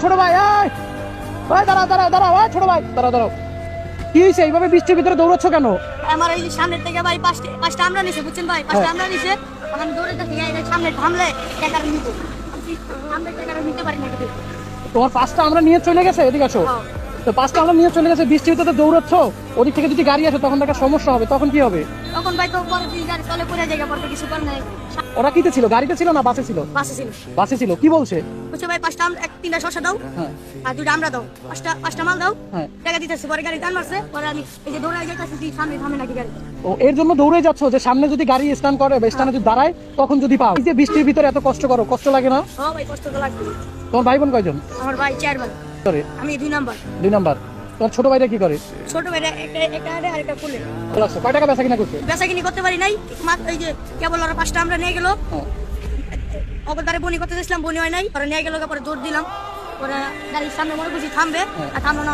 ছোট ভাই দাঁড়াও দাঁড়াও দাঁড়াও, ছোট ভাই দাঁড়াও দাঁড়াও। কি হয়েছে, এইভাবে বৃষ্টির ভিতরে দৌড়াচ্ছ কেন? আমার এই সামনের থেকে ভাই পাঁচটা আমরা নিছে, বুঝছেন ভাই? পাঁচটা আমরা নিছে, আমি দৌড়ে যাচ্ছি, সামনে থামলে টাকা নিব, আমরা টাকা নিতে পারি না। তোমার পাঁচটা আমরা নিয়ে চলে গেছে, এদিকে আসো। তো পাঁচটা আমরা নিয়ে চলে গেছে, বৃষ্টির ভিতরে দৌড়াচ্ছ, ওদিক থেকে যদি গাড়ি আসে তখন একটা সমস্যা হবে, তখন কি হবে? তখন ভাই তো পরে তুই গাড়ি তলে পড়ে জায়গা পড়তে কিছু কর নাই। ওরা কিতে ছিল, গাড়িতে ছিল না বাসে ছিল? বাসে ছিল। বাসে ছিল, কি বলছে? বুঝছো ভাই, পাঁচটা তিনটা শসা দাও, হ্যাঁ আর দুটা আমরা দাও, পাঁচটা মাল দাও, হ্যাঁ। টাকা দিতেছে। পরে গাড়ি টান মারছে, পরে আমি এই যে দৌড়াই যাইতেছি, তুই সামনে থামে নাকি গাড়ি। ও এর জন্য দৌড়ে যাচ্ছ যে সামনে যদি গাড়ি স্ট্যান্ড করে বা স্ট্যান্ডে যদি দাঁড়ায় তখন যদি পাও। এই যে বৃষ্টির ভিতরে এত কষ্ট করো, কষ্ট লাগে না? হ্যাঁ ভাই, কষ্ট তো লাগবে। তোমার ভাই বোন কয়জন? আমার ভাই 4 ভাই, করে আমি 2 নাম্বার। 2 নাম্বার। তোমার ছোট ভাইটা কি করে? ছোট ভাইটা একটা আর একটা কুলে। কয় টাকা বেচা কিনা করছে? বেচা কিনি করতে পারি নাই, এই যে কেবল ওরা পাঁচটা আমরা নিয়ে গেল, হ্যাঁ। অবদারে বনি করতে দিয়েছিলাম, বনি হয় নাই, পরে নিয়ে গেল, পরে দৌড় দিলাম, পরে গাড়ির সামনে মনে করছি থামবে, আর থামলো না।